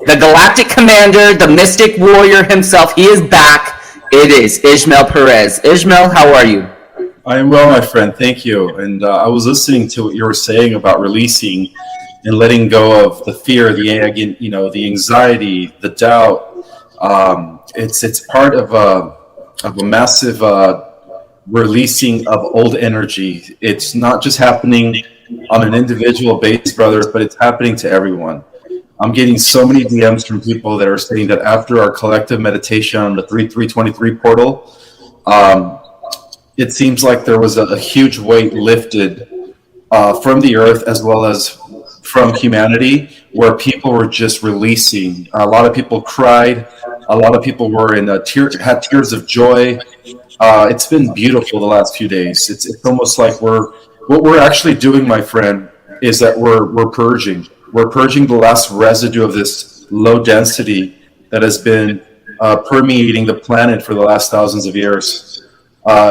The Galactic Commander, the Mystic Warrior himself, he is back. It is ISMAEL Perez. ISMAEL, how are you? I am well, my friend. Thank you. And I was listening to what you were saying about releasing and letting go of the fear, the anxiety, the doubt. It's part of a massive releasing of old energy. It's not just happening on an individual basis, brother, but it's happening to everyone. I'm getting so many DMs from people that are saying that after our collective meditation on the 3323 portal, it seems like there was a huge weight lifted from the earth as well as from humanity, where people were just releasing. A lot of people cried. A lot of people were had tears of joy. It's been beautiful the last few days. It's almost like what we're actually doing, my friend, is that we're purging. We're purging the last residue of this low density that has been permeating the planet for the last thousands of years,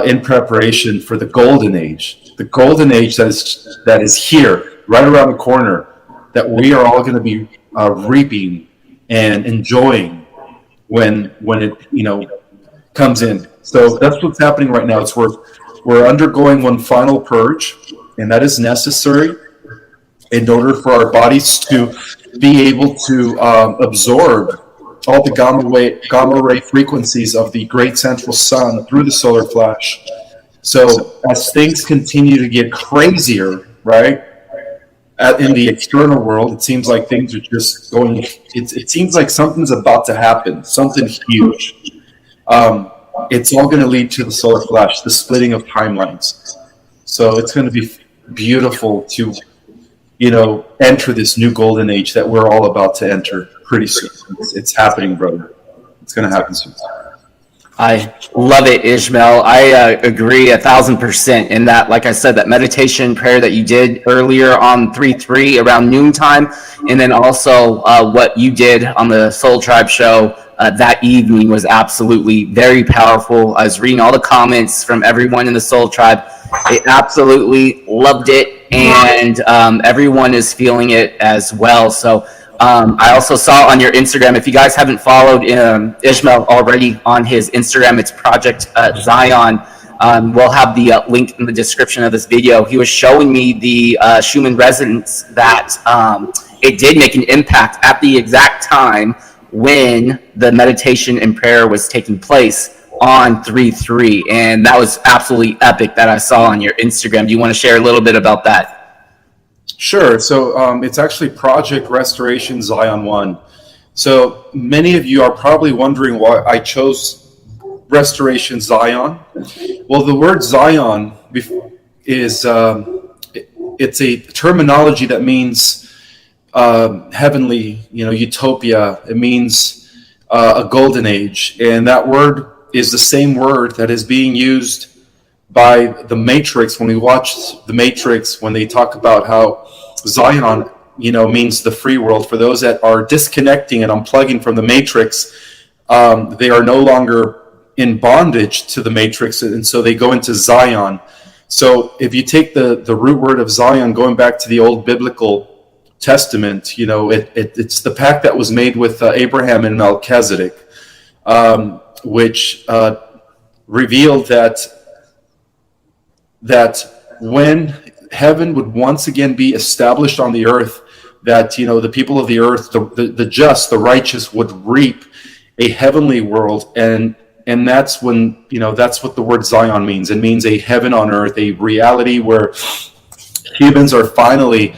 in preparation for the golden age. The golden age that is here, right around the corner, that we are all going to be reaping and enjoying when it comes in. So that's what's happening right now. We're undergoing one final purge, and that is necessary in order for our bodies to be able to absorb all the gamma ray frequencies of the great central sun through the solar flash. So as things continue to get crazier, right, in the external world, it seems like things are just going. It seems like something's about to happen, something huge. It's all going to lead to the solar flash, the splitting of timelines. So it's going to be beautiful to, enter this new golden age that we're all about to enter pretty soon. It's happening, brother. It's going to happen soon. I love it, ISMAEL. I agree 1,000% in that, like I said, that meditation prayer that you did earlier on 3/3 around noontime, and then also what you did on the Soul Tribe show that evening was absolutely very powerful. I was reading all the comments from everyone in the Soul Tribe. They absolutely loved it, and everyone is feeling it as well. So I also saw on your Instagram, if you guys haven't followed ISMAEL already on his Instagram, it's Project Zion. We'll have the link in the description of this video. He was showing me the Schumann resonance that it did make an impact at the exact time when the meditation and prayer was taking place on 3/3, and that was absolutely epic that I saw on your Instagram. Do you want to share a little bit about that? Sure. So it's actually Project Restoration Zion 1. So many of you are probably wondering why I chose Restoration Zion. Well, the word Zion is it's a terminology that means heavenly, utopia. It means a golden age, and that word is the same word that is being used by the Matrix when we watch the Matrix, when they talk about how Zion, means the free world. For those that are disconnecting and unplugging from the Matrix, they are no longer in bondage to the Matrix, and so they go into Zion. So if you take the root word of Zion, going back to the old biblical Testament, it's the pact that was made with Abraham and Melchizedek, which revealed that when heaven would once again be established on the earth, that the people of the earth, the just, the righteous, would reap a heavenly world, and that's when that's what the word Zion means. It means a heaven on earth, a reality where humans are finally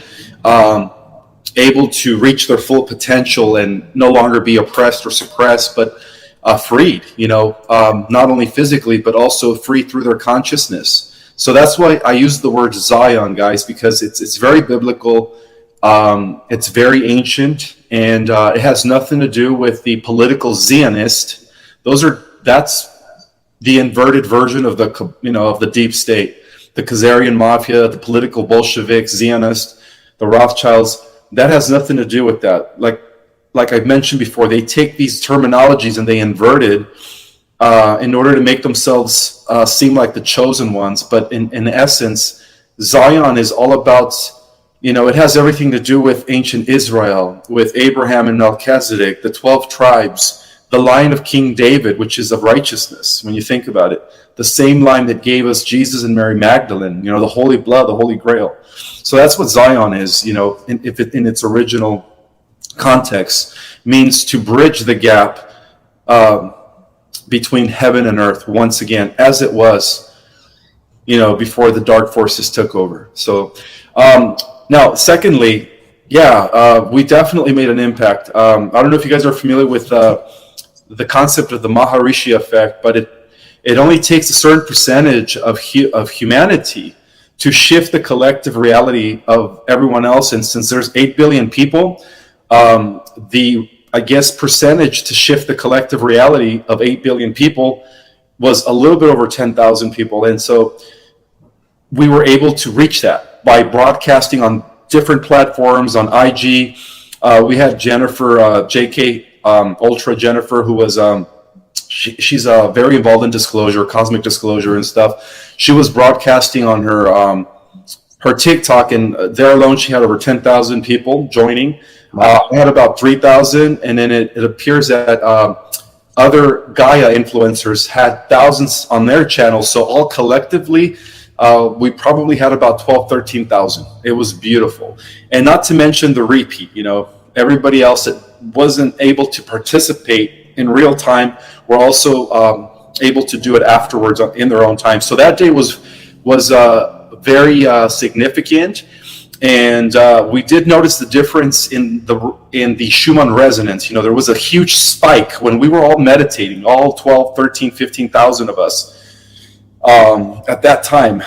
able to reach their full potential and no longer be oppressed or suppressed, but freed, not only physically, but also free through their consciousness. So that's why I use the word Zion, guys, because it's very biblical, it's very ancient, and it has nothing to do with the political Zionist. That's the inverted version of the deep state, the Khazarian mafia, the political Bolshevik Zionist, the Rothschilds. That has nothing to do with that. Like I mentioned before, they take these terminologies and they invert it in order to make themselves seem like the chosen ones. But in essence, Zion is all about it has everything to do with ancient Israel, with Abraham and Melchizedek, the 12 tribes, the line of King David, which is of righteousness, when you think about it. The same line that gave us Jesus and Mary Magdalene, the holy blood, the Holy Grail. So that's what Zion is, in its original context, means to bridge the gap between heaven and earth once again, as it was, before the dark forces took over. So now, secondly, we definitely made an impact. I don't know if you guys are familiar with the concept of the Maharishi effect, but it only takes a certain percentage of humanity to shift the collective reality of everyone else. And since there's 8 billion people, percentage to shift the collective reality of 8 billion people was a little bit over 10,000 people. And so we were able to reach that by broadcasting on different platforms, on IG. We had Jennifer, JK Ultra Jennifer, who was she's very involved in disclosure, cosmic disclosure and stuff. She was broadcasting on her TikTok, and there alone she had over 10,000 people joining. I had about 3,000, and then it appears that other Gaia influencers had thousands on their channels. So all collectively, we probably had about 12, 13,000. It was beautiful. And not to mention the repeat, everybody else that wasn't able to participate in real time were also able to do it afterwards in their own time. So that day was very significant. And we did notice the difference in the Schumann resonance. There was a huge spike when we were all meditating, all 12, 13, 15,000 of us. At that time,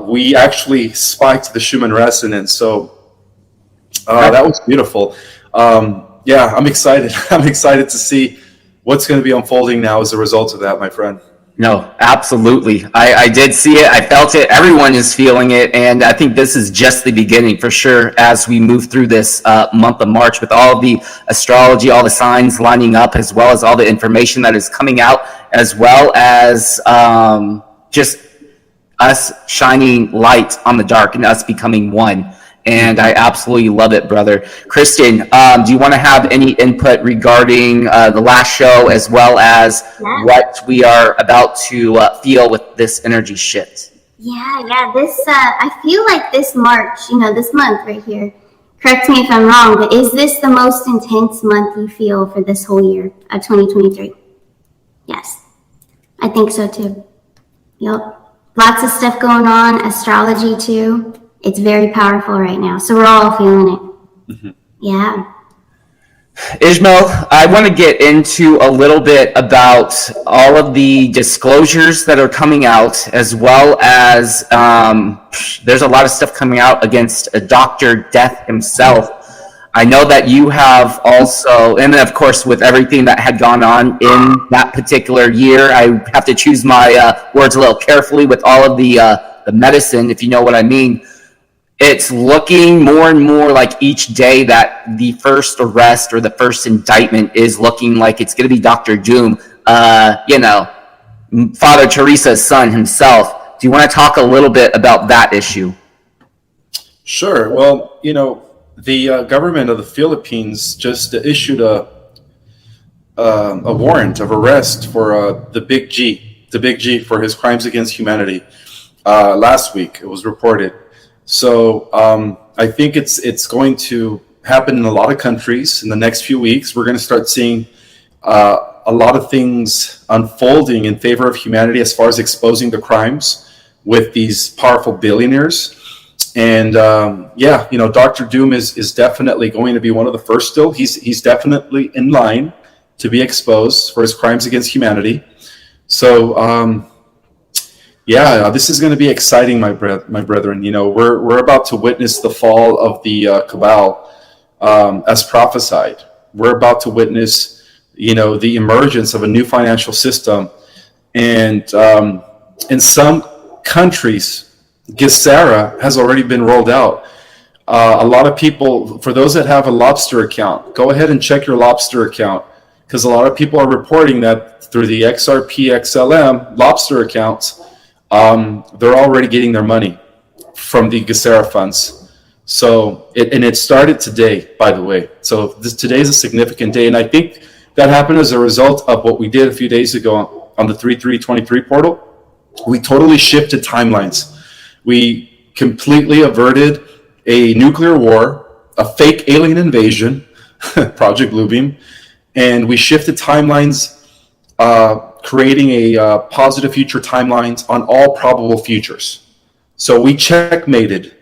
we actually spiked the Schumann resonance. So that was beautiful. I'm excited. I'm excited to see what's going to be unfolding now as a result of that, my friend. No, absolutely. I did see it. I felt it. Everyone is feeling it. And I think this is just the beginning for sure as we move through this month of March with all the astrology, all the signs lining up, as well as all the information that is coming out, as well as just us shining light on the dark and us becoming one. And I absolutely love it, brother. Kristen, do you want to have any input regarding the last show, as well as what we are about to feel with this energy shift? Yeah. This I feel like this March, this month right here. Correct me if I'm wrong, but is this the most intense month you feel for this whole year of 2023? Yes, I think so too. Yep. Lots of stuff going on, astrology too. It's very powerful right now. So we're all feeling it. Mm-hmm. Yeah. ISMAEL, I want to get into a little bit about all of the disclosures that are coming out, as well as there's a lot of stuff coming out against Dr. Death himself. I know that you have also, and then of course with everything that had gone on in that particular year, I have to choose my words a little carefully with all of the medicine, if you know what I mean. It's looking more and more like each day that the first arrest or the first indictment is looking like it's going to be Dr. Doom, Father Teresa's son himself. Do you want to talk a little bit about that issue? Sure. Well, the government of the Philippines just issued a warrant of arrest for the Big G for his crimes against humanity. Last week, it was reported. So I think it's going to happen in a lot of countries in the next few weeks. We're going to start seeing a lot of things unfolding in favor of humanity as far as exposing the crimes with these powerful billionaires. And Dr. Doom is definitely going to be one of the first still. He's definitely in line to be exposed for his crimes against humanity. So this is going to be exciting, my brethren. We're about to witness the fall of the cabal as prophesied. We're about to witness, the emergence of a new financial system. And in some countries, Gesara has already been rolled out. A lot of people, for those that have a Lobster account, go ahead and check your Lobster account, because a lot of people are reporting that through the XRP, XLM Lobster accounts, they're already getting their money from the Gesara funds. So, it started today, by the way. So today is a significant day, and I think that happened as a result of what we did a few days ago on the 3323 portal. We totally shifted timelines. We completely averted a nuclear war, a fake alien invasion, Project Bluebeam, and we shifted timelines, creating a positive future timelines on all probable futures. So we checkmated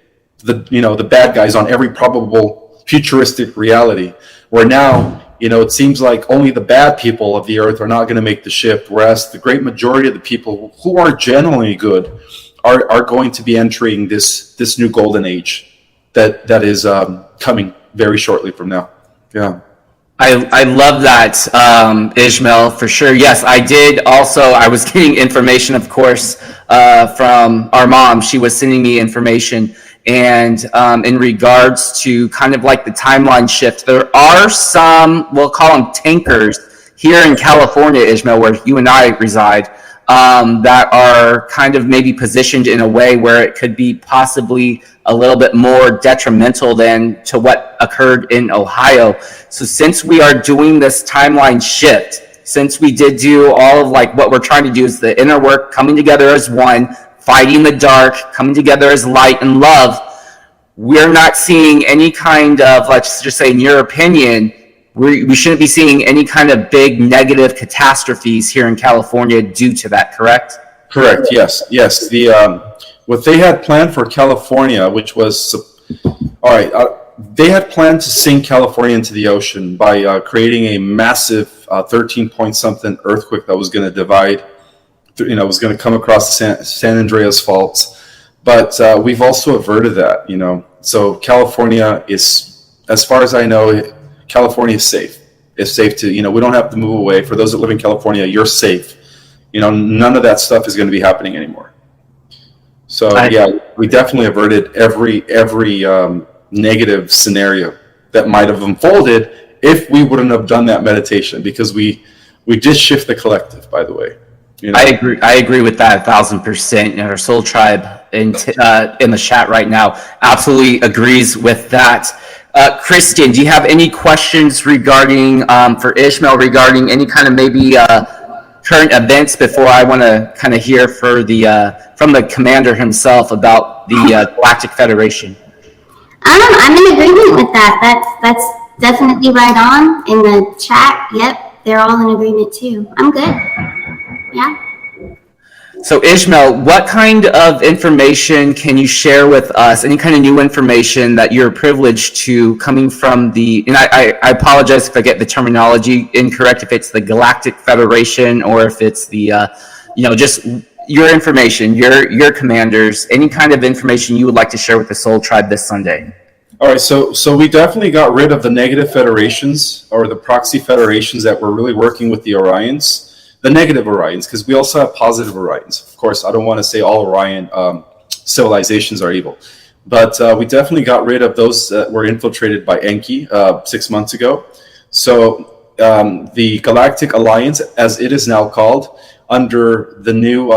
the bad guys on every probable futuristic reality, where now, it seems like only the bad people of the earth are not going to make the shift, whereas the great majority of the people who are genuinely good are going to be entering this new golden age that is coming very shortly from now. Yeah. I love that, Ishmael, for sure. Yes, I did also. I was getting information, of course, from our mom. She was sending me information. And in regards to kind of like the timeline shift, there are some, we'll call them tankers here in California, Ishmael, where you and I reside, that are kind of maybe positioned in a way where it could be possibly a little bit more detrimental than to what occurred in Ohio. So since we are doing this timeline shift, since we did do all of like what we're trying to do is the inner work, coming together as one, fighting the dark, coming together as light and love, we're not seeing any kind of, let's just say in your opinion, we shouldn't be seeing any kind of big negative catastrophes here in California due to that, correct? Correct. Yes. What they had planned for California, which was all right, they had planned to sink California into the ocean by creating a massive 13 point something earthquake that was going to divide, was going to come across the San Andreas faults. But we've also averted that. So California is, as far as I know, California is safe. It's safe to, we don't have to move away. For those that live in California, you're safe. None of that stuff is going to be happening anymore. So we definitely averted every negative scenario that might have unfolded if we wouldn't have done that meditation, because we did shift the collective, by the way. I agree with that 1,000%. Our soul tribe in the chat right now absolutely agrees with that. Kristen, do you have any questions regarding for Ishmael regarding any kind of maybe current events before I want to kind of hear for from the commander himself about the Galactic Federation? I'm in agreement with that. That's definitely right on in the chat. Yep, they're all in agreement too. I'm good. Yeah. So Ishmael, what kind of information can you share with us? Any kind of new information that you're privileged to coming from and I apologize if I get the terminology incorrect, if it's the Galactic Federation or if it's the, just your information, your commanders, any kind of information you would like to share with the Soul Tribe this Sunday. All right, so we definitely got rid of the negative federations or the proxy federations that were really working with the Orions. The negative Orions, because we also have positive Orions. Of course, I don't want to say all Orion civilizations are evil, but we definitely got rid of those that were infiltrated by Enki 6 months ago. So the Galactic Alliance, as it is now called, under the new,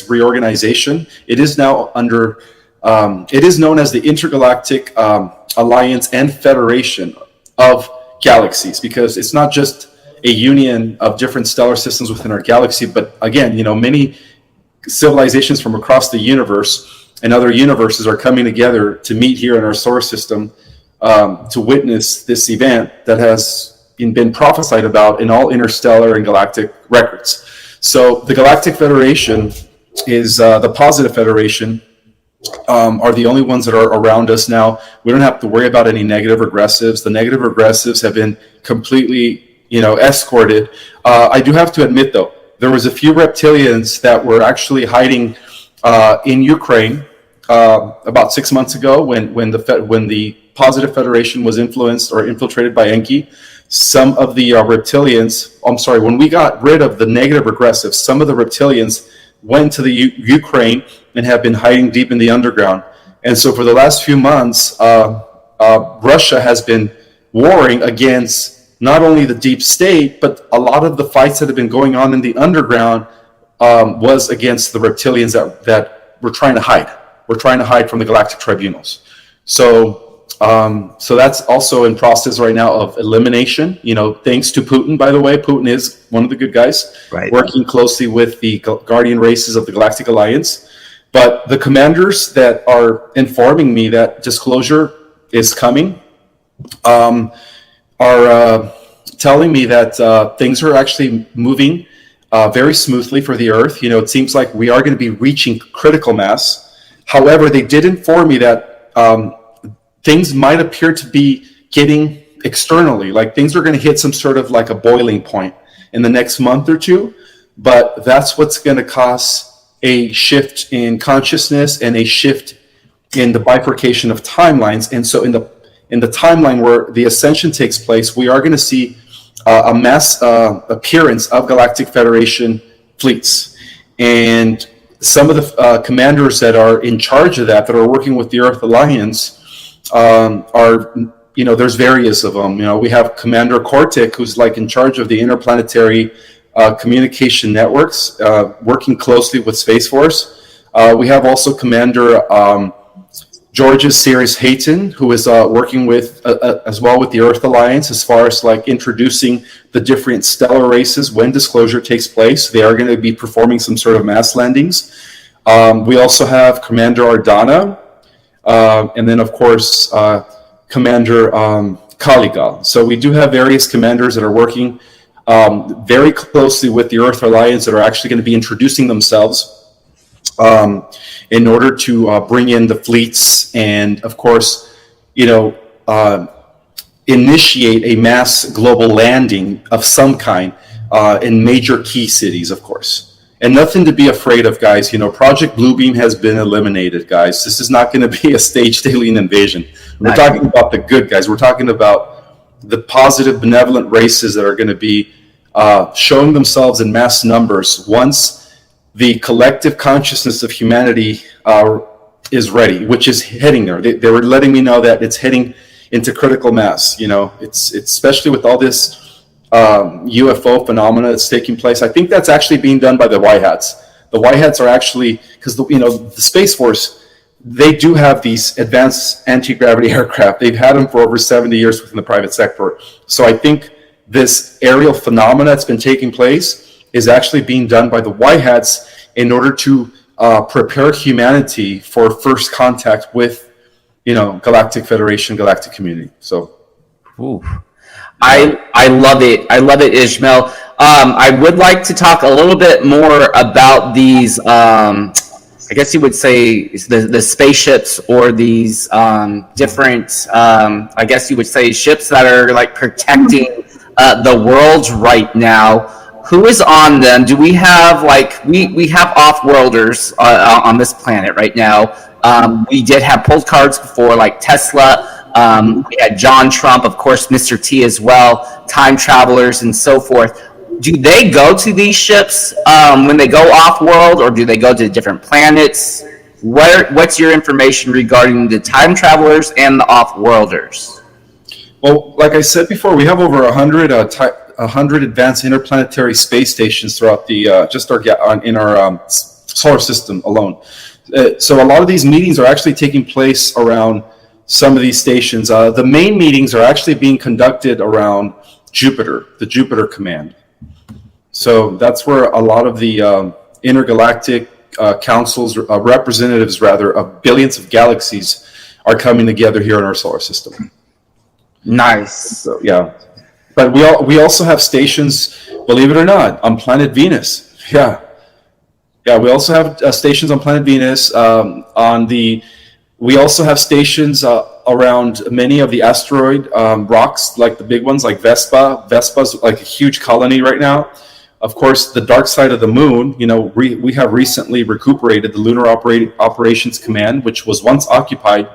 reorganization, it is now under, it is known as the Intergalactic Alliance and Federation of Galaxies, because it's not just a union of different stellar systems within our galaxy, but again, many civilizations from across the universe and other universes are coming together to meet here in our solar system to witness this event that has been prophesied about in all interstellar and galactic records. So the Galactic Federation is the positive federation, are the only ones that are around us now. We don't have to worry about any negative regressives. The negative regressives have been completely escorted. I do have to admit, though, there was a few reptilians that were actually hiding in Ukraine about 6 months ago when the positive federation was influenced or infiltrated by Enki. Some of the reptilians, when we got rid of the negative regressives, some of the reptilians went to the Ukraine and have been hiding deep in the underground. And so for the last few months, Russia has been warring against not only the deep state, but a lot of the fights that have been going on in the underground was against the reptilians that were trying to hide. We're trying to hide from the galactic tribunals. So, so that's also in process right now of elimination. Thanks to Putin, by the way. Putin is one of the good guys, Right. working closely with the guardian races of the Galactic Alliance. But the commanders that are informing me that disclosure is coming are telling me that things are actually moving very smoothly for the Earth. It seems like we are going to be reaching critical mass. However, they did inform me that things might appear to be getting externally, like things are going to hit some sort of like a boiling point in the next month or two. But that's what's going to cause a shift in consciousness and a shift in the bifurcation of timelines. And so in the timeline where the ascension takes place, we are going to see a mass appearance of Galactic Federation fleets. And some of the commanders that are in charge of that are working with the Earth Alliance are, there's various of them. We have Commander Kortik, who's like in charge of the interplanetary communication networks, working closely with Space Force. We have also Commander Georgia Sirius Hayton, who is working with as well with the Earth Alliance as far as like introducing the different stellar races when disclosure takes place. They are going to be performing some sort of mass landings. We also have Commander Ardana, and then of course Commander Kaligal. So we do have various commanders that are working very closely with the Earth Alliance that are actually going to be introducing themselves in order to bring in the fleets and, of course, initiate a mass global landing of some kind in major key cities, of course. And nothing to be afraid of, guys. Project Bluebeam has been eliminated, guys. This is not going to be a staged alien invasion. We're talking about the good guys. We're talking about the positive, benevolent races that are going to be showing themselves in mass numbers once the collective consciousness of humanity is ready, which is heading there. They were letting me know that it's heading into critical mass. It's especially with all this UFO phenomena that's taking place. I think that's actually being done by the White Hats. The White Hats are actually, because the Space Force, they do have these advanced anti-gravity aircraft. They've had them for over 70 years within the private sector. So I think this aerial phenomena that's been taking place is actually being done by the White Hats in order to prepare humanity for first contact with, Galactic Federation, Galactic Community. So, ooh. I love it. I love it, Ishmael. I would like to talk a little bit more about these. I guess you would say the spaceships or these different. I guess you would say ships that are like protecting the world right now. Who is on them? Do we have we have off-worlders on this planet right now? We did have pulled cards before, like Tesla. We had John Trump, of course, Mr. T as well, time travelers and so forth. Do they go to these ships when they go off-world, or do they go to different planets? What's your information regarding the time travelers and the off-worlders? Well, like I said before, we have over 100 advanced interplanetary space stations throughout the in our solar system alone. So a lot of these meetings are actually taking place around some of these stations. The main meetings are actually being conducted around Jupiter, the Jupiter Command. So that's where a lot of the intergalactic councils, representatives rather, of billions of galaxies are coming together here in our solar system. Nice. So, yeah. But we also have stations, believe it or not, on planet Venus. Yeah, we also have stations on planet Venus. We also have stations around many of the asteroid rocks, like the big ones, like Vespa. Vespa's like a huge colony right now. Of course, the dark side of the moon. We have recently recuperated the Lunar Operations Command, which was once occupied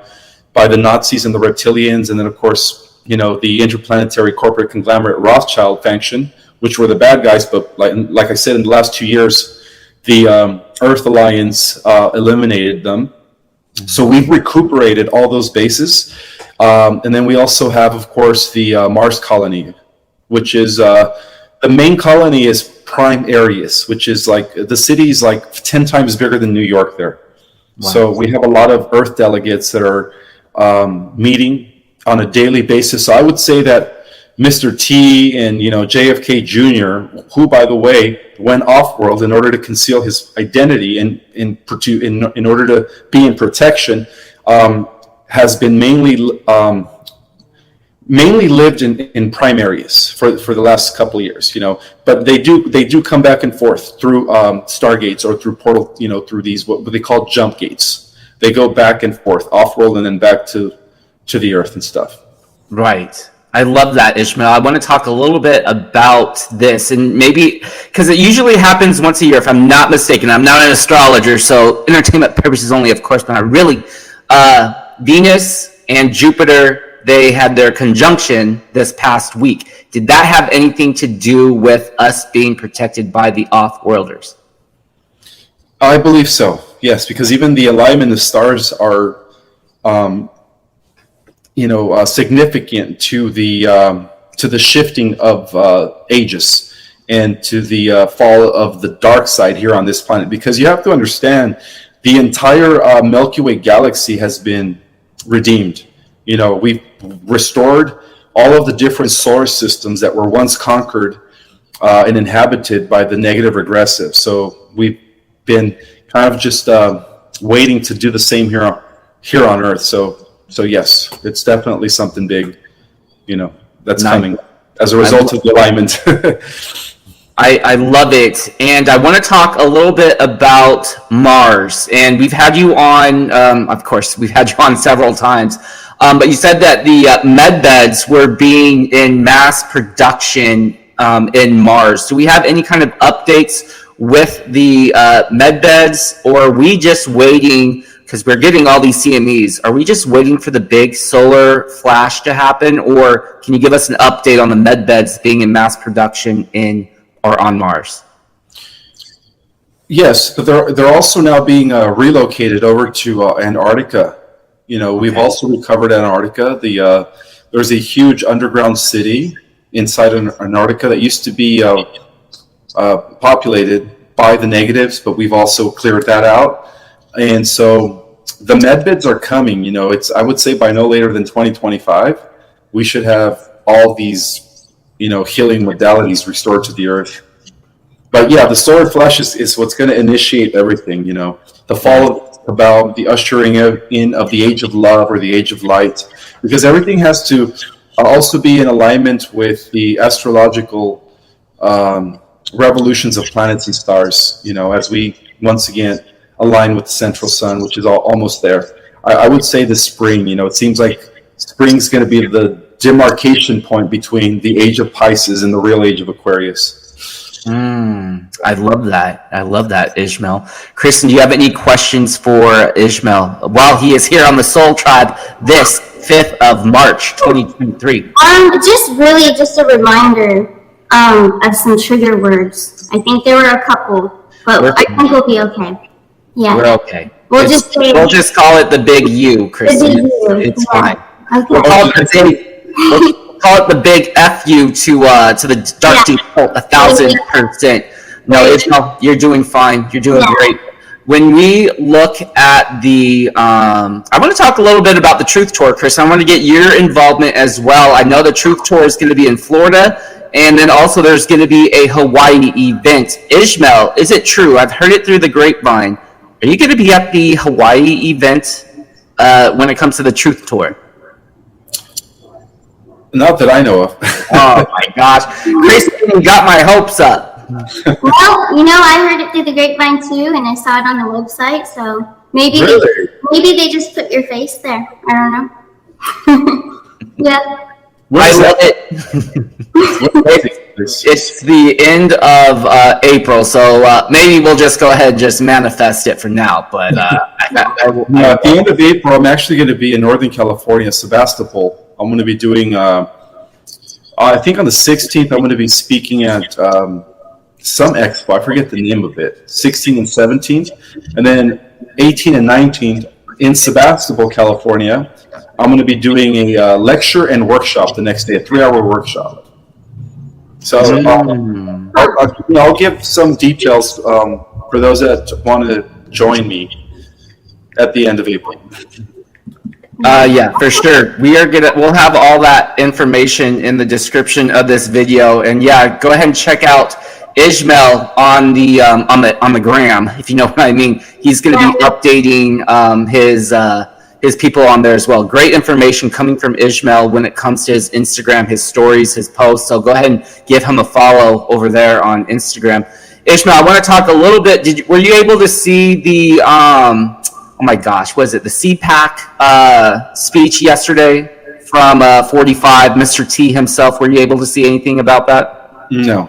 by the Nazis and the reptilians, and then of course, the interplanetary corporate conglomerate Rothschild faction, which were the bad guys. But like I said, in the last 2 years, the Earth Alliance eliminated them. So we've recuperated all those bases. And then we also have, of course, the Mars colony, which is the main colony is Prime Aries, which is like the city is like 10 times bigger than New York there. Wow. So we have a lot of Earth delegates that are meeting on a daily basis. So I would say that Mr. T and JFK Jr., who by the way went off world in order to conceal his identity and in order to be in protection, has been mainly lived in prime areas for the last couple of years, but they do come back and forth through stargates or through portal, through these what they call jump gates. They go back and forth off world and then back to the earth and stuff. Right. I love that, Ishmael. I want to talk a little bit about this, and maybe because it usually happens once a year, if I'm not mistaken. I'm not an astrologer, so entertainment purposes only, of course, but not really. Venus and Jupiter, they had their conjunction this past week. Did that have anything to do with us being protected by the off-worlders? I believe so, yes, because even the alignment of stars are significant to the shifting of ages and to the fall of the dark side here on this planet. Because you have to understand, the entire Milky Way galaxy has been redeemed. We've restored all of the different solar systems that were once conquered and inhabited by the negative regressive. So we've been kind of just waiting to do the same here on Earth. So yes, it's definitely something big, that's coming as a result of the alignment. I love it. And I want to talk a little bit about Mars. And we've had you on, of course, we've had you on several times. But you said that the med beds were being in mass production in Mars. Do we have any kind of updates with the med beds, or are we just waiting? Because we're getting all these CMEs. Are we just waiting for the big solar flash to happen, or can you give us an update on the med beds being in mass production in or on Mars? Yes, but they're also now being relocated over to Antarctica. We've also recovered Antarctica. There's a huge underground city inside Antarctica that used to be populated by the negatives, but we've also cleared that out. And so the med beds are coming. I would say by no later than 2025, we should have all these, healing modalities restored to the earth. But yeah, the solar flash is what's going to initiate everything. The fall about the ushering in of the age of love or the age of light, because everything has to also be in alignment with the astrological revolutions of planets and stars, as we once again align with the central sun, which is almost there. I would say the spring, it seems like spring's going to be the demarcation point between the age of Pisces and the real age of Aquarius. I love that, Ishmael. Kristen, do you have any questions for Ishmael while he is here on the Soul Tribe this 5th of March, 2023? Just a reminder of some trigger words. I think there were a couple, but I think we'll be okay. Yeah. We're okay. We'll just call it the big U, Kristen. It's fine. Okay. We'll call it the big FU to the dark deep 1,000%. No, Ishmael, you're doing fine. You're doing great. When we look at the, I want to talk a little bit about the Truth Tour, Chris. I want to get your involvement as well. I know the Truth Tour is going to be in Florida, and then also there's going to be a Hawaii event. Ishmael, is it true? I've heard it through the grapevine. Are you going to be at the Hawaii event when it comes to the Truth Tour? Not that I know of. Oh my gosh. Kristen got my hopes up. Well, I heard it through the grapevine too, and I saw it on the website, so maybe they just put your face there. I don't know. Yeah. I love it. It's the end of April, so maybe we'll just go ahead and just manifest it for now. But at the end of April, I'm actually going to be in Northern California, Sebastopol. I'm going to be doing, I think on the 16th, I'm going to be speaking at some expo. I forget the name of it. 16th and 17th. And then 18th and 19th in Sebastopol, California, I'm going to be doing a lecture and workshop the next day, a 3-hour workshop. So I'll give some details for those that want to join me at the end of April. Yeah, for sure. We'll have all that information in the description of this video. And yeah, go ahead and check out Ishmael on the gram, if you know what I mean. He's going to be updating his people on there as well. Great information coming from Ishmael when it comes to his Instagram, his stories, his posts. So go ahead and give him a follow over there on Instagram. Ishmael, I want to talk a little bit. Were you able to see the oh my gosh, was it the CPAC speech yesterday from 45, Mr. T himself? Were you able to see anything about that? No.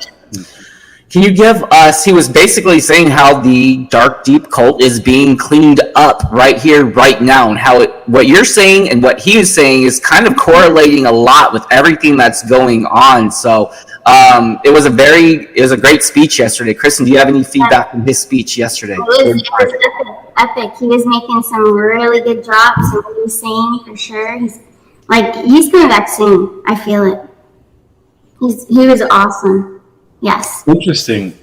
Can you give us, he was basically saying how the dark, deep cult is being cleaned up right here, right now, and how what you're saying and what he is saying is kind of correlating a lot with everything that's going on. So it was a great speech yesterday. Kristen, do you have any feedback from his speech yesterday? It was epic. He was making some really good drops and what he was saying for sure. He's coming back soon. I feel it. He was awesome. Yes. Interesting.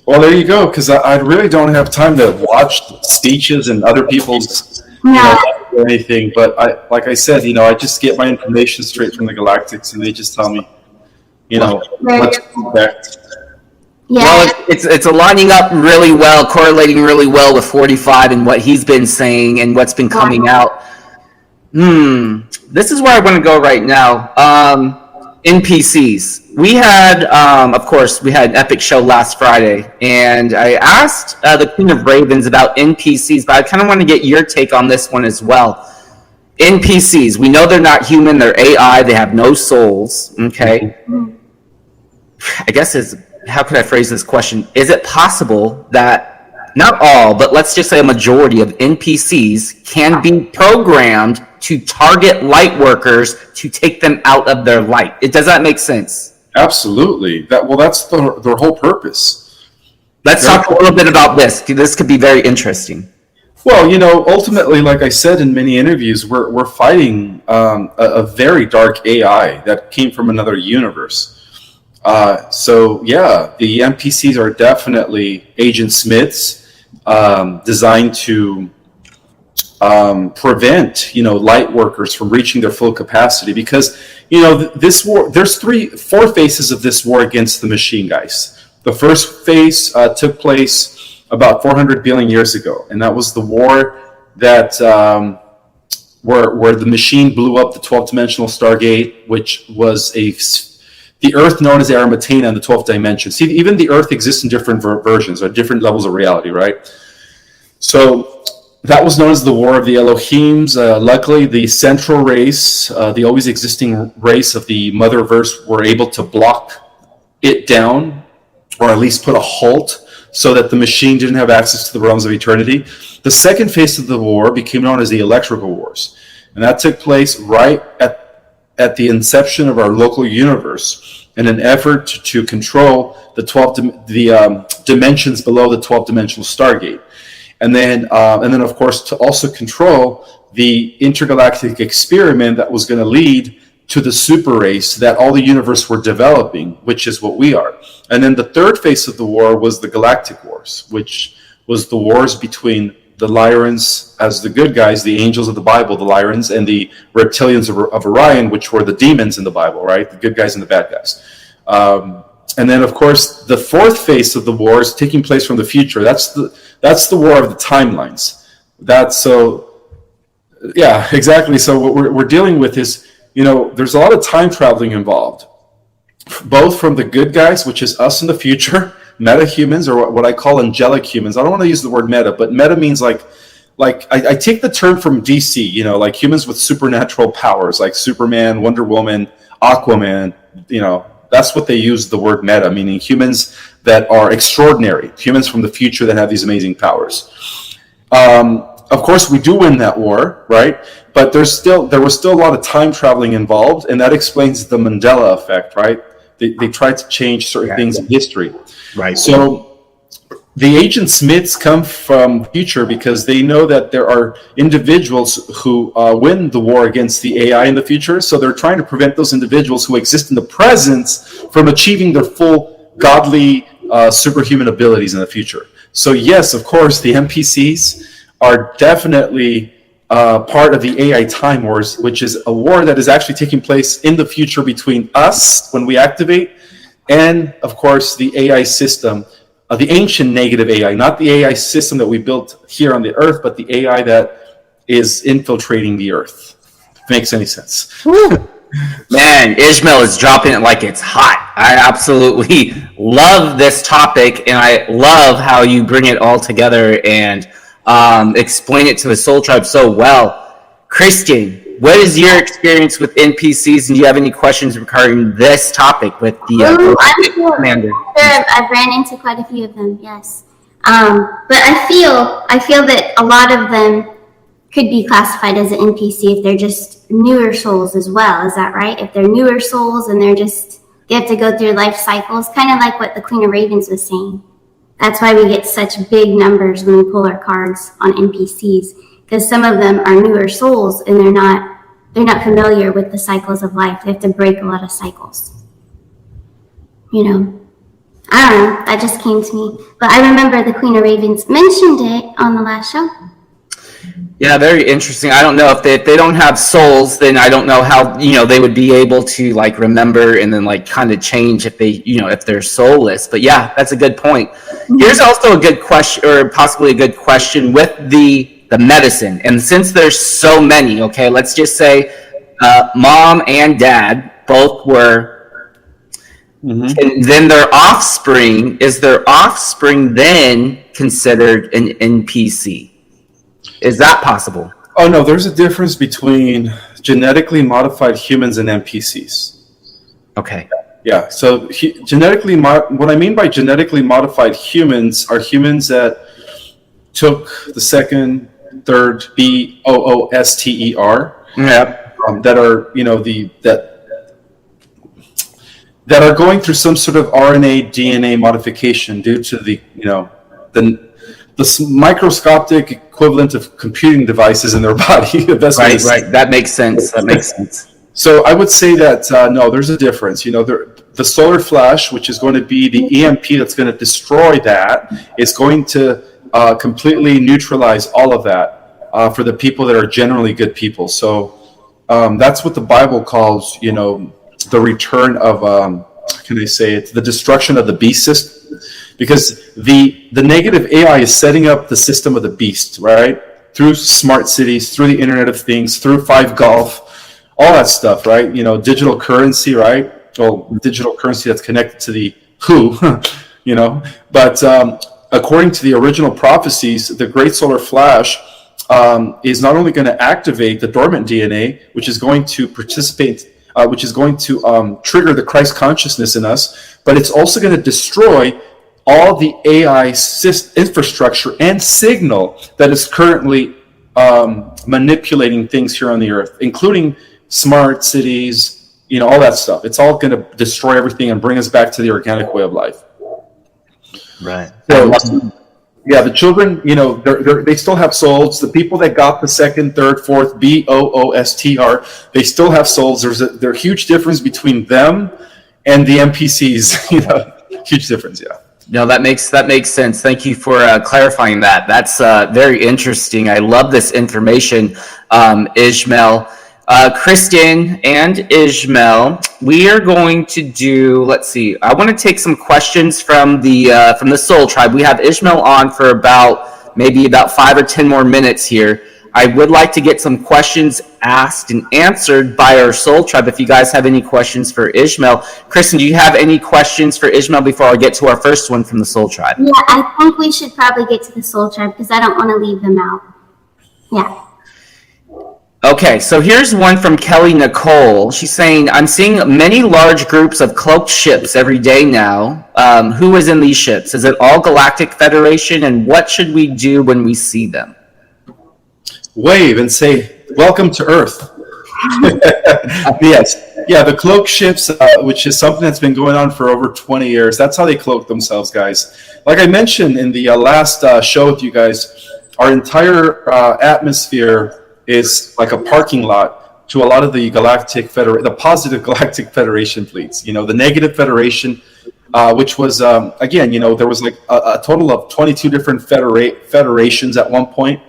Well, there you go. Because I really don't have time to watch speeches and other people's or anything. But like I said, I just get my information straight from the Galactics, and they just tell me, what to expect. Yeah. Well, it's aligning up really well, correlating really well with 45 and what he's been saying and what's been coming out. This is where I want to go right now. NPCs. We had, of course, we had an epic show last Friday, and I asked the Queen of Ravens about NPCs, but I kind of want to get your take on this one as well. NPCs, we know they're not human, they're AI, they have no souls, okay? I guess how could I phrase this question? Is it possible that not all, but let's just say a majority of NPCs can be programmed to target light workers to take them out of their light? Does that make sense? Absolutely. That's their whole purpose. Let's talk a little bit about this. This could be very interesting. Well, ultimately, like I said in many interviews, we're fighting a very dark AI that came from another universe. So yeah, the NPCs are definitely Agent Smiths, designed to prevent light workers from reaching their full capacity, because this war, there's 4 phases of this war against the machine guys. The first phase took place about 400 billion years ago, and that was the war that where the machine blew up the 12-dimensional Stargate, which was the Earth known as Aramatena in the 12th dimension. See, even the Earth exists in different versions or different levels of reality, right? So that was known as the War of the Elohims. Luckily, the central race, the always existing race of the Motherverse, were able to block it down, or at least put a halt, so that the machine didn't have access to the realms of eternity. The second phase of the war became known as the Electrical Wars, and that took place right at the inception of our local universe, in an effort to control the dimensions below the 12-dimensional Stargate. And then, of course, to also control the intergalactic experiment that was going to lead to the super race that all the universe were developing, which is what we are. And then the third phase of the war was the Galactic Wars, which was the wars between the Lyrans as the good guys, the angels of the Bible, the Lyrans, and the reptilians of Orion, which were the demons in the Bible, right? The good guys and the bad guys. And then, of course, the fourth phase of the war is taking place from the future. That's the war of the timelines. Yeah, exactly. So what we're dealing with is, there's a lot of time traveling involved, both from the good guys, which is us in the future, meta humans, or what I call angelic humans. I don't want to use the word meta, but meta means like I take the term from DC, like humans with supernatural powers, like Superman, Wonder Woman, Aquaman, that's what they use the word meta, meaning humans that are extraordinary, humans from the future that have these amazing powers. Of course, we do win that war, right? But there was still a lot of time traveling involved, and that explains the Mandela effect, right? They tried to change certain things in history. Right. So the Agent Smiths come from the future because they know that there are individuals who win the war against the AI in the future. So they're trying to prevent those individuals who exist in the present from achieving their full godly superhuman abilities in the future. So yes, of course, the NPCs are definitely part of the AI time wars, which is a war that is actually taking place in the future between us when we activate, and of course the AI system, the ancient negative AI, not the AI system that we built here on the Earth, but the AI that is infiltrating the Earth. If it makes any sense. Man, Ishmael is dropping it like it's hot. I absolutely love this topic, and I love how you bring it all together and explain it to the Soul Tribe so well. Christian, what is your experience with NPCs, and do you have any questions regarding this topic with the I'm sure. commander? Sure, I've ran into quite a few of them, yes. But I feel that a lot of them could be classified as an NPC if they're just newer souls as well. Is that right? If they're newer souls and they have to go through life cycles, kind of like what the Queen of Ravens was saying. That's why we get such big numbers when we pull our cards on NPCs, because some of them are newer souls and they're not familiar with the cycles of life. They have to break a lot of cycles. You know, I don't know. That just came to me. But I remember the Queen of Ravens mentioned it on the last show. Yeah, very interesting. I don't know if they don't have souls, then I don't know how, they would be able to like remember and then like kind of change if they, if they're soulless. But yeah, that's a good point. Here's also a good question, or possibly a good question with the medicine. And since there's so many, okay, let's just say mom and dad both were, and then their offspring, is their offspring then considered an NPC? Is that possible? Oh, no, there's a difference between genetically modified humans and NPCs. Okay. Yeah, so what I mean by genetically modified humans are humans that took the second, third, BOOSTER. Yep. That are, that are going through some sort of RNA, DNA modification due to the microscopic equivalent of computing devices in their body. Right. That makes sense. So I would say that, no, there's a difference. The solar flash, which is going to be the EMP that's going to destroy that, is going to completely neutralize all of that for the people that are generally good people. So that's what the Bible calls, the return of, how can I say it, the destruction of the beast system. Because the negative AI is setting up the system of the beast, right? Through smart cities, through the Internet of Things, through 5Golf, all that stuff, right? Digital currency, right? Well, digital currency that's connected to the WHO, But according to the original prophecies, the Great Solar Flash is not only going to activate the dormant DNA, which is going to which is going to trigger the Christ consciousness in us, but it's also going to destroy all the AI infrastructure and signal that is currently manipulating things here on the earth, including smart cities, all that stuff. It's all going to destroy everything and bring us back to the organic way of life. Right. So, yeah, the children, they still have souls. The people that got the second, third, fourth, BOOSTR, they still have souls. There's a huge difference between them and the NPCs. Huge difference, yeah. No, that makes sense. Thank you for clarifying that. That's very interesting. I love this information, Ishmael. Kristen and Ishmael, we are going to do, let's see, I want to take some questions from the Soul Tribe. We have Ishmael on for about 5 or 10 more minutes here. I would like to get some questions asked and answered by our Soul Tribe. If you guys have any questions for Ishmael. Kristen, do you have any questions for Ishmael before I get to our first one from the Soul Tribe? Yeah, I think we should probably get to the Soul Tribe because I don't want to leave them out. Yeah. Okay, so here's one from Kelly Nicole. She's saying, I'm seeing many large groups of cloaked ships every day now. Who is in these ships? Is it all Galactic Federation? And what should we do when we see them? Wave and say, welcome to Earth. Yes. Yeah, the cloak ships, which is something that's been going on for over 20 years. That's how they cloak themselves, guys. Like I mentioned in the last show with you guys, our entire atmosphere is like a parking lot to a lot of the the positive Galactic Federation fleets. The negative Federation, which was, again, there was like a total of 22 different federations at one point.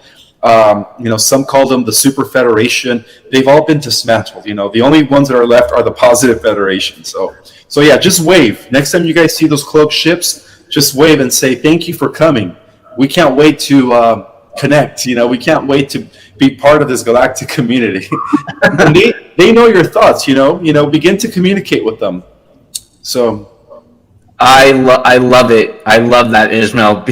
Some call them the Super Federation. They've all been dismantled. The only ones that are left are the Positive Federation. So yeah, just wave. Next time you guys see those cloaked ships, just wave and say, thank you for coming. We can't wait to connect. We can't wait to be part of this galactic community. And they know your thoughts. Begin to communicate with them. So I love it. I love that, Ismael.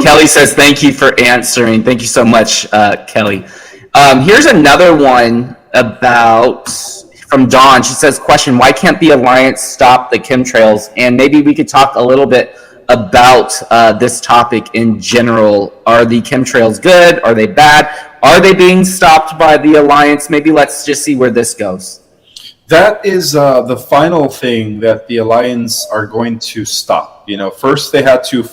Kelly says, thank you for answering. Thank you so much, Kelly. Here's another one from Dawn. She says, question, why can't the Alliance stop the chemtrails? And maybe we could talk a little bit about this topic in general. Are the chemtrails good? Are they bad? Are they being stopped by the Alliance? Maybe let's just see where this goes. That is the final thing that the Alliance are going to stop. First they had to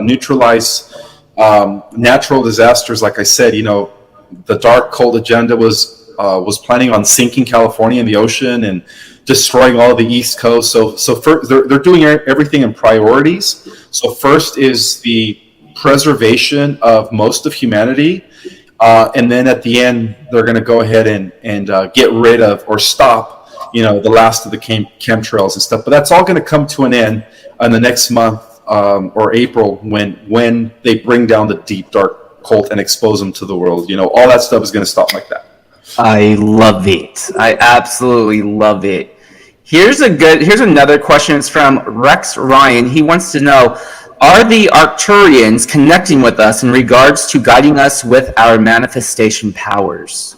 neutralize natural disasters. Like I said, the dark, cold agenda was planning on sinking California in the ocean and destroying all the East Coast. So first, they're doing everything in priorities. So first is the preservation of most of humanity. And then at the end, they're going to go ahead and get rid of or stop the last of the chemtrails and stuff. But that's all going to come to an end in the next month or April when they bring down the deep, dark cult and expose them to the world. All that stuff is going to stop like that. I love it. I absolutely love it. Here's another question. It's from Rex Ryan. He wants to know, are the Arcturians connecting with us in regards to guiding us with our manifestation powers?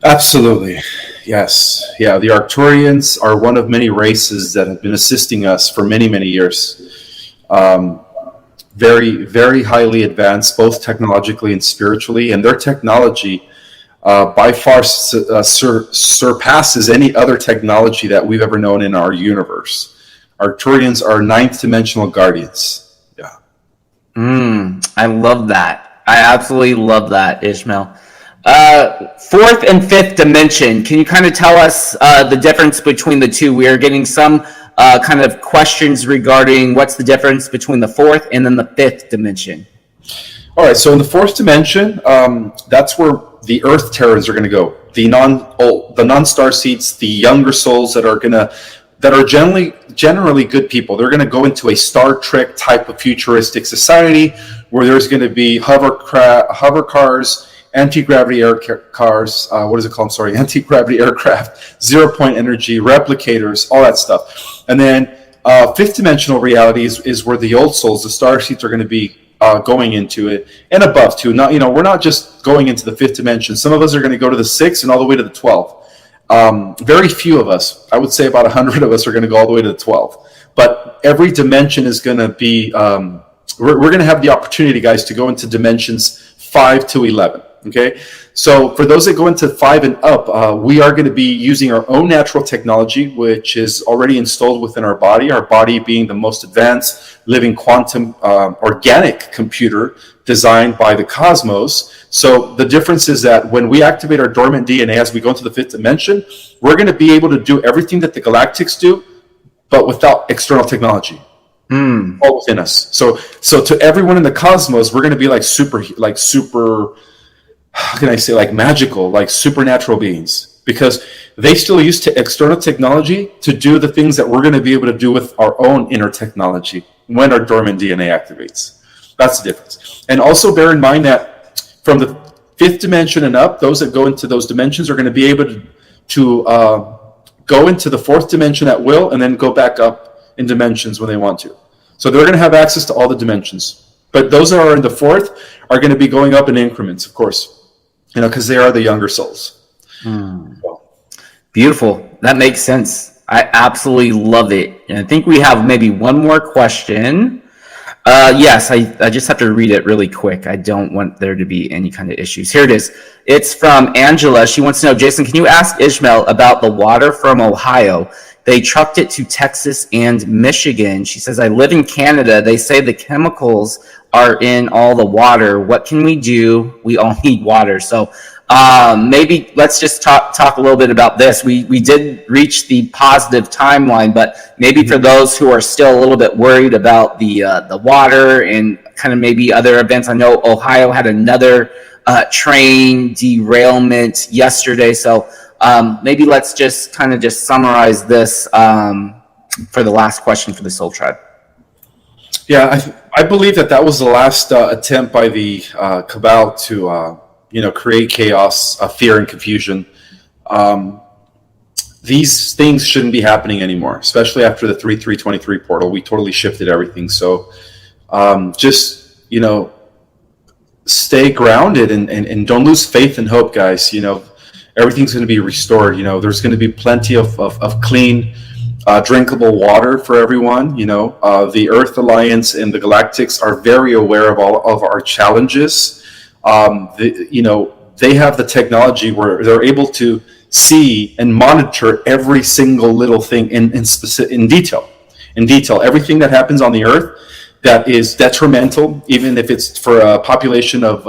Absolutely. Yes. Yeah, the Arcturians are one of many races that have been assisting us for many, many years. Very, very highly advanced, both technologically and spiritually, and their technology by far surpasses any other technology that we've ever known in our universe. Arcturians are ninth dimensional guardians. Yeah. I love that. I absolutely love that, Ishmael. Fourth and fifth dimension. Can you kind of tell us the difference between the two? We are getting some kind of questions regarding what's the difference between the fourth and then the fifth dimension. All right. So in the fourth dimension, that's where the Earth Terrans are going to go. The non-star seeds, the younger souls that are generally good people. They're going to go into a Star Trek type of futuristic society where there's going to be hover cars, anti-gravity air cars, anti-gravity aircraft, zero-point energy, replicators, all that stuff. And then fifth dimensional reality is where the old souls, the star seeds, are going to be going into it, and above too. We're not just going into the fifth dimension. Some of us are going to go to the 6 and all the way to the 12. Very few of us, I would say about 100 of us, are going to go all the way to the 12. But every dimension is going to be, we're going to have the opportunity, guys, to go into dimensions 5 to 11. Okay, so for those that go into 5 and up, we are going to be using our own natural technology, which is already installed within our body being the most advanced living quantum organic computer designed by the cosmos. So the difference is that when we activate our dormant DNA as we go into the fifth dimension, we're going to be able to do everything that the galactics do, but without external technology. All within us. So to everyone in the cosmos, we're going to be like super, how can I say, like magical, like supernatural beings, because they still use external technology to do the things that we're going to be able to do with our own inner technology when our dormant DNA activates. That's the difference. And also bear in mind that from the fifth dimension and up, those that go into those dimensions are going to be able to go into the fourth dimension at will and then go back up in dimensions when they want to. So they're going to have access to all the dimensions. But those that are in the fourth are going to be going up in increments, of course. Because they are the younger souls. Beautiful. That makes sense. I absolutely love it. And I think we have maybe one more question. Yes, I just have to read it really quick. I don't want there to be any kind of issues. Here it is. It's from Angela. She wants to know, Jason, can you ask Ishmael about the water from Ohio? They trucked it to Texas and Michigan. She says, I live in Canada. They say the chemicals are in all the water. What can we do? We all need water. So maybe let's just talk a little bit about this. We did reach the positive timeline, but maybe for those who are still a little bit worried about the water and kind of maybe other events. I know Ohio had another train derailment yesterday. So maybe let's just kind of just summarize this for the last question for the Soul Tribe. Yeah, I believe that was the last attempt by the cabal to create chaos, fear, and confusion. These things shouldn't be happening anymore, especially after the 3/3/23 portal. We totally shifted everything. So just stay grounded and don't lose faith and hope, guys. Everything's going to be restored. There's going to be plenty of clean, drinkable water for everyone. The Earth Alliance and the Galactics are very aware of all of our challenges. They have the technology where they're able to see and monitor every single little thing in detail. Everything that happens on the Earth that is detrimental, even if it's for a population of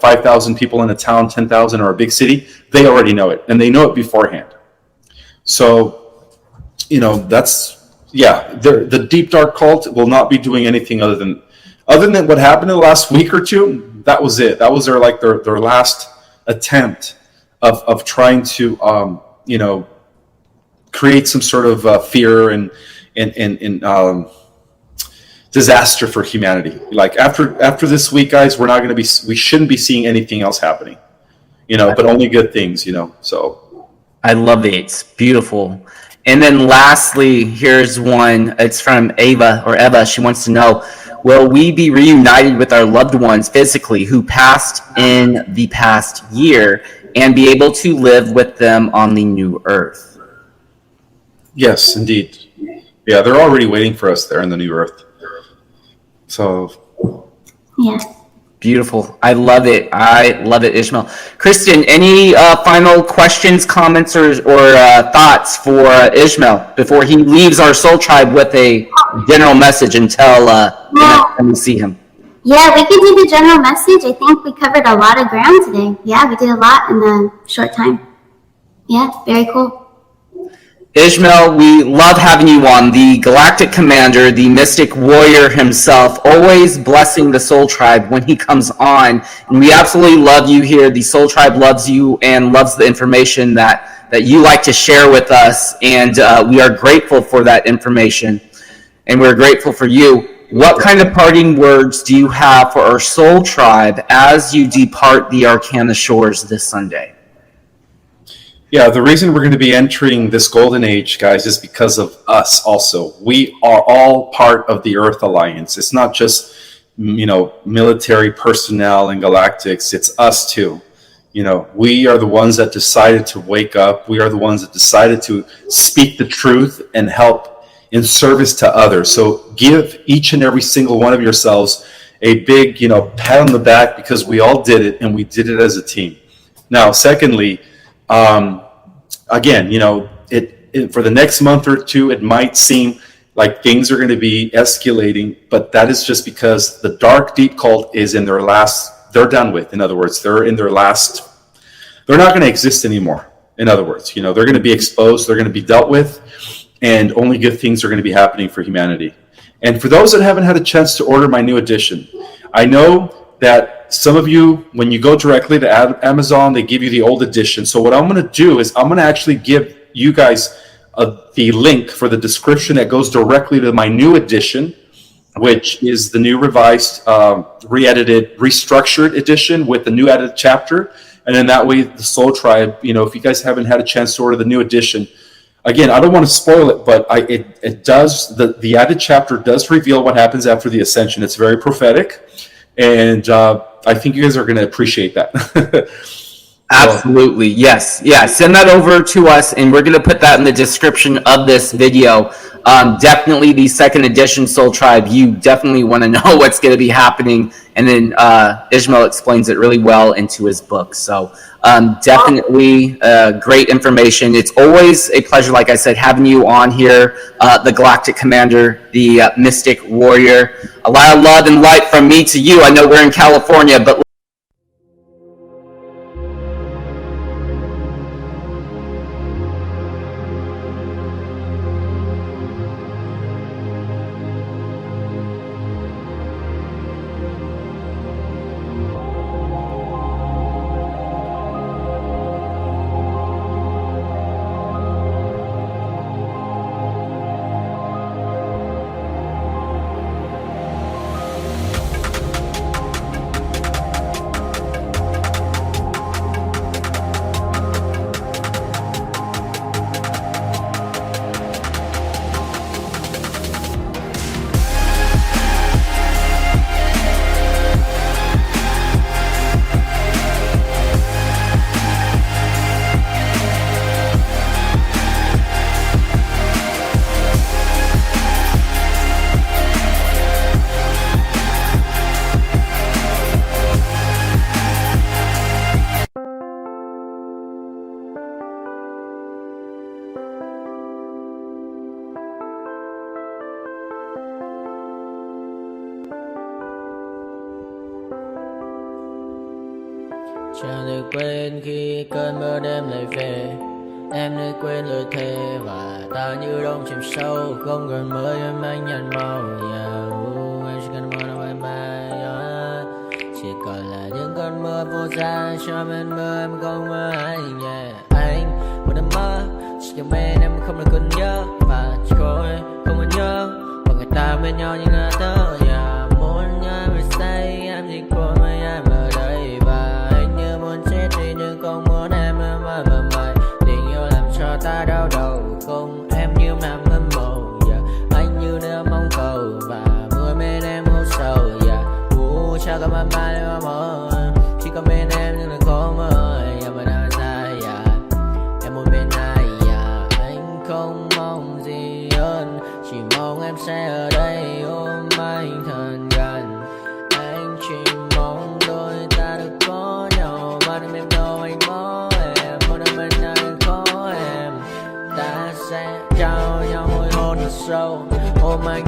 5,000 people in a town, 10,000, or a big city, they already know it, and they know it beforehand. So the deep dark cult will not be doing anything other than what happened in the last week or two. That was it. That was their last attempt of trying to create some sort of fear and disaster for humanity. Like after this week, guys, we shouldn't be seeing anything else happening, but only good things, so. I love it. It's beautiful. And then lastly, here's one. It's from Eva. She wants to know, will we be reunited with our loved ones physically who passed in the past year and be able to live with them on the new earth? Yes, indeed. Yeah, they're already waiting for us there in the new earth. So. Yeah. Beautiful. I love it, Ishmael. Kristen, any final questions, comments, or thoughts for Ishmael before he leaves our Soul Tribe with a general message until the next time we see him? Yeah, we could do the general message. I think we covered a lot of ground today. Yeah, we did a lot in a short time. Yeah, very cool. Ishmael, we love having you on, the Galactic Commander, the Mystic Warrior himself, always blessing the Soul Tribe when he comes on. And we absolutely love you here. The Soul Tribe loves you and loves the information that you like to share with us. And we are grateful for that information. And we're grateful for you. What kind of parting words do you have for our Soul Tribe as you depart the Arcana shores this Sunday? Yeah, the reason we're going to be entering this golden age, guys, is because of us also. We are all part of the Earth Alliance. It's not just, military personnel and galactics. It's us too. We are the ones that decided to wake up. We are the ones that decided to speak the truth and help in service to others. So give each and every single one of yourselves a big, pat on the back, because we all did it, and we did it as a team. Now, secondly, again, for the next month or two, it might seem like things are going to be escalating, but that is just because the dark, deep cult is in their last, they're done with. In other words, they're in their last, they're not going to exist anymore. In other words, they're going to be exposed, they're going to be dealt with, and only good things are going to be happening for humanity. And for those that haven't had a chance to order my new edition, I know that some of you, when you go directly to Amazon, they give you the old edition. So what I'm going to do is I'm going to actually give you guys the link for the description that goes directly to my new edition, which is the new revised, re-edited, restructured edition with the new added chapter. And then that way the Soul Tribe, if you guys haven't had a chance to order the new edition, again, I don't want to spoil it, but it does, the added chapter does reveal what happens after the ascension. It's very prophetic. And I think you guys are going to appreciate that. Absolutely. Yes. Yeah. Send that over to us, and we're going to put that in the description of this video. Definitely the second edition Soul Tribe. You definitely want to know what's going to be happening. And then Ishmael explains it really well into his book. So definitely great information. It's always a pleasure, like I said, having you on here, the Galactic Commander, the Mystic Warrior. A lot of love and light from me to you. I know we're in California, but Chẳng thể quên khi cơn mưa đêm lại về. Em đã quên lời thề và ta như đông chìm sâu. Không còn mơ em anh nhạt màu. Em chỉ cần mơ bye bye. Chỉ còn là những cơn mưa vô giá. Cho bên mơ em không mơ anh. Anh một đêm mơ chỉ cho bên em không được còn nhớ. Và chỉ có em không còn nhớ. Và người ta bên nhau như ngã tớ. Muốn nhớ về say em chỉ có mấy em ở đây. Và anh như muốn chết đi nhưng không muốn em mơ mày. Tình yêu làm cho ta đau đầu. Không em như mà mơ mộng. Anh như nơi mong cầu. Và mưa bên em hôn sầu. Chào các bạn mai em mơ. Chỉ có bên em nhưng là khó mơ. Em vẫn đang dài. Em muốn bên ai. Anh không mong gì hơn. Chỉ mong em sẽ ở đây ôm anh thật gần. Anh chỉ mong đôi ta được có nhau. Mà đừng em đâu anh có em. Một đêm bên anh có em. Ta sẽ trao nhau môi hôn thật sâu. Ôm anh.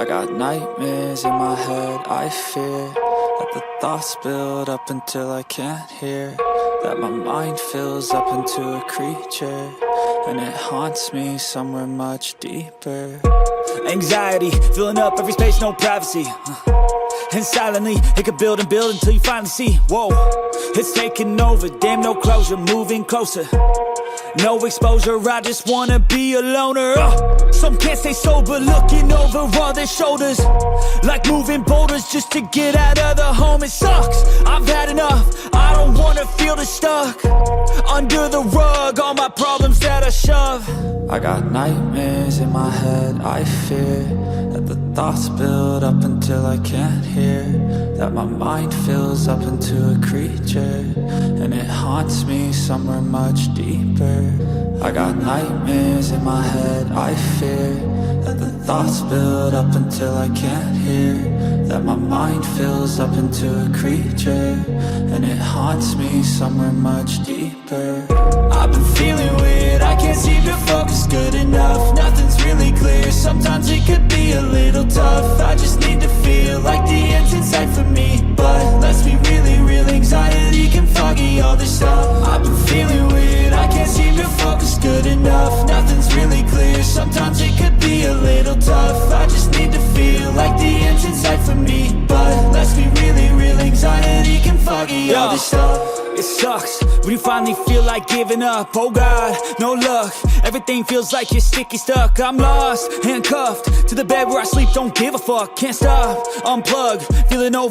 got nightmares in my head, I fear that the thoughts build up until I can't hear, that my mind fills up into a creature, and it haunts me somewhere much deeper. Anxiety, filling up every space, no privacy. And silently, it could build and build until you finally see, whoa, it's taking over, damn no closure, moving closer. No exposure, I just wanna be a loner. Some can't stay sober, looking over all their shoulders, like moving boulders just to get out of the home. It sucks, I've had enough, I don't wanna feel the stuck under the rug, all my problems that I shove. I got nightmares in my head, I fear that the thoughts build up until I can't hear, that my mind fills up into a creature, and it haunts me somewhere much deeper. I got nightmares in my head, I fear that the thoughts build up until I can't hear, that my mind fills up into a creature, and it haunts me somewhere much deeper. I've been feeling weird, I can't seem to focus good enough, nothing's really clear, sometimes it could be a little tough. I just need to feel like the end's in sight for me, but let's be really real, anxiety can foggy all this stuff. I've been feeling weird, I can't seem to focus good enough, nothing's really clear, sometimes it could be a little tough. I just need to feel like the end's in sight for me, but let's be really real, anxiety can foggy all this stuff. It sucks when you finally feel like giving up. Oh God, no luck, everything feels like you're sticky stuck. I'm lost, handcuffed to the bed where I sleep, don't give a fuck. Can't stop, unplug, feeling over